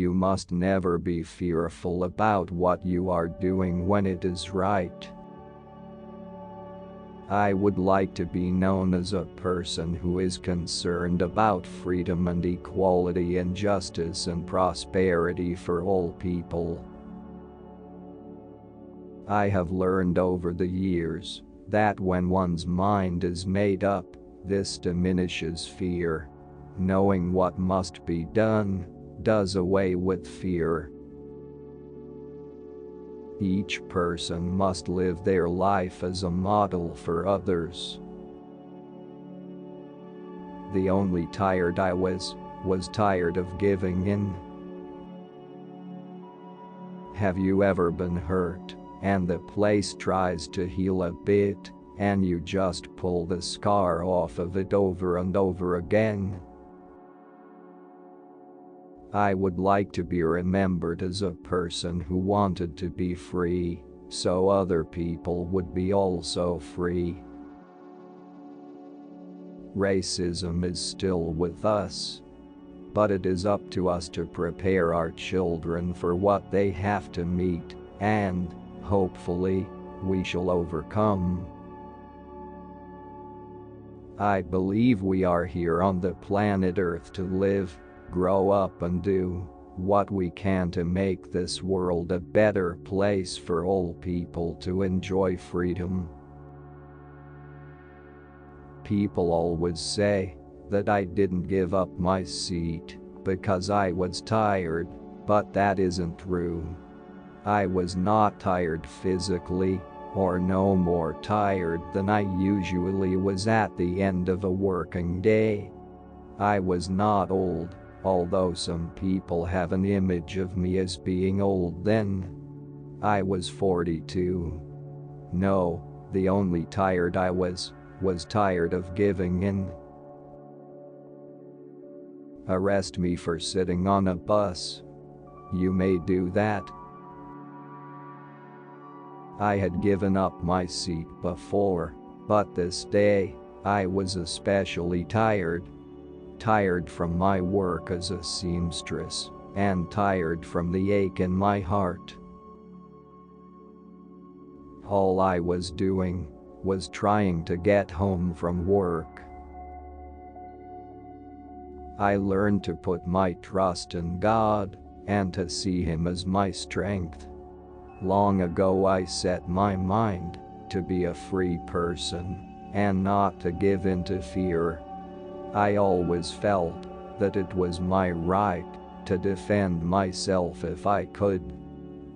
You must never be fearful about what you are doing when it is right. I would like to be known as a person who is concerned about freedom and equality and justice and prosperity for all people. I have learned over the years that when one's mind is made up, this diminishes fear. Knowing what must be done does away with fear. Each person must live their life as a model for others. The only tired I was tired of giving in. Have you ever been hurt, and the place tries to heal a bit, and you just pull the scar off of it over and over again? I would like to be remembered as a person who wanted to be free, so other people would be also free. Racism is still with us, but it is up to us to prepare our children for what they have to meet, and, hopefully, we shall overcome. I believe we are here on the planet Earth to live, grow up and do what we can to make this world a better place for all people to enjoy freedom. People always say that I didn't give up my seat because I was tired, but that isn't true. I was not tired physically, or no more tired than I usually was at the end of a working day. I was not old, although some people have an image of me as being old then. I was 42. No, the only tired I was tired of giving in. Arrest me for sitting on a bus. You may do that. I had given up my seat before, but this day, I was especially tired. Tired from my work as a seamstress, and tired from the ache in my heart. All I was doing was trying to get home from work. I learned to put my trust in God and to see Him as my strength. Long ago I set my mind to be a free person and not to give in to fear. I always felt that it was my right to defend myself if I could.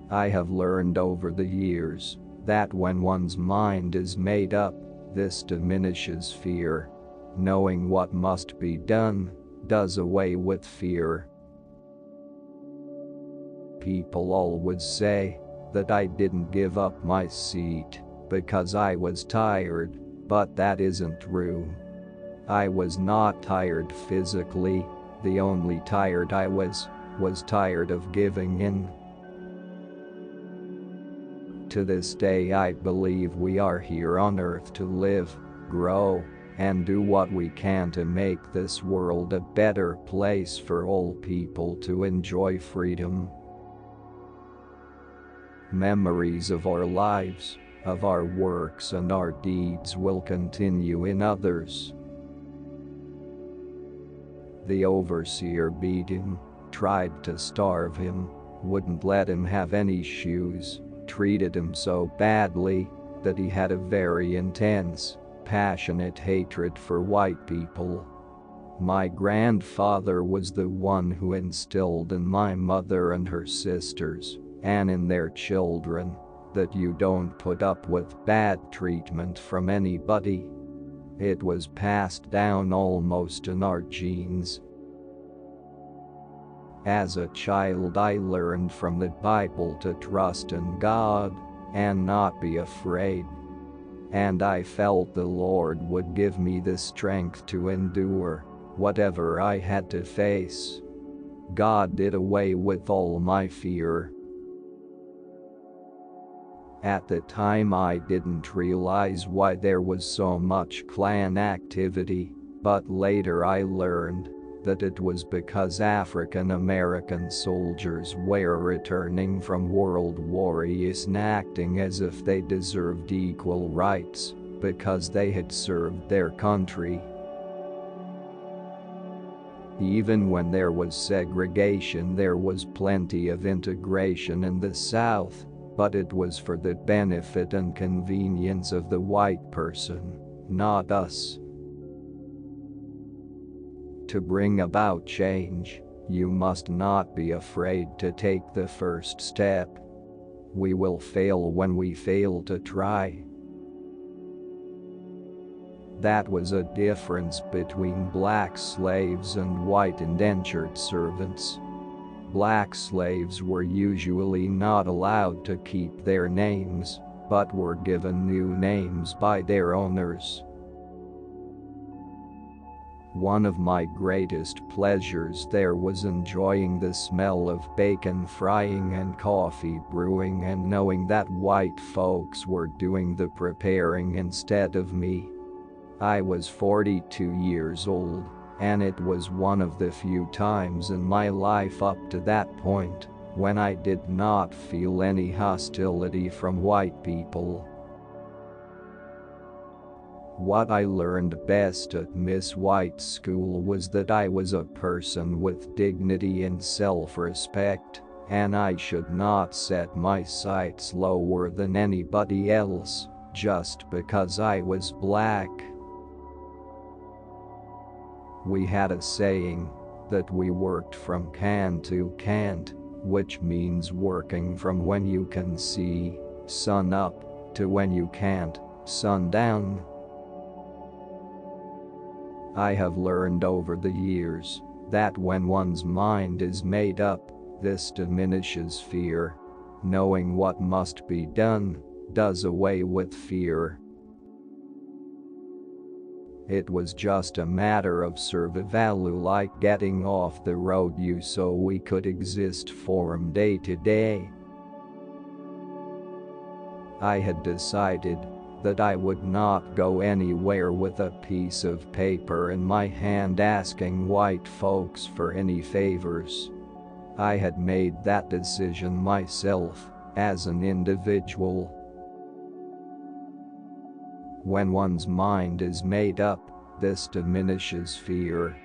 I have learned over the years that when one's mind is made up, this diminishes fear. Knowing what must be done does away with fear. People always say that I didn't give up my seat because I was tired, but that isn't true. I was not tired physically, the only tired I was tired of giving in. To this day I believe we are here on Earth to live, grow, and do what we can to make this world a better place for all people to enjoy freedom. Memories of our lives, of our works and our deeds will continue in others. The overseer beat him, tried to starve him, wouldn't let him have any shoes, treated him so badly that he had a very intense, passionate hatred for white people. My grandfather was the one who instilled in my mother and her sisters, and in their children, that you don't put up with bad treatment from anybody. It was passed down almost in our genes. As a child I learned from the Bible to trust in God and not be afraid. And I felt the Lord would give me the strength to endure whatever I had to face. God did away with all my fear. At the time I didn't realize why there was so much Klan activity, but later I learned that it was because African American soldiers were returning from World War I and acting as if they deserved equal rights because they had served their country. Even when there was segregation, there was plenty of integration in the South, but it was for the benefit and convenience of the white person, not us. To bring about change, you must not be afraid to take the first step. We will fail when we fail to try. That was a difference between black slaves and white indentured servants. Black slaves were usually not allowed to keep their names, but were given new names by their owners. One of my greatest pleasures there was enjoying the smell of bacon frying and coffee brewing and knowing that white folks were doing the preparing instead of me. I was 42 years old, and it was one of the few times in my life up to that point when I did not feel any hostility from white people. What I learned best at Miss White's school was that I was a person with dignity and self-respect, and I should not set my sights lower than anybody else just because I was black. We had a saying that we worked from can to can't, which means working from when you can see, sun up, to when you can't, sun down. I have learned over the years that when one's mind is made up, this diminishes fear. Knowing what must be done does away with fear. It was just a matter of survival, like getting off the road so we could exist from day to day. I had decided that I would not go anywhere with a piece of paper in my hand asking white folks for any favors. I had made that decision myself, as an individual. When one's mind is made up, this diminishes fear.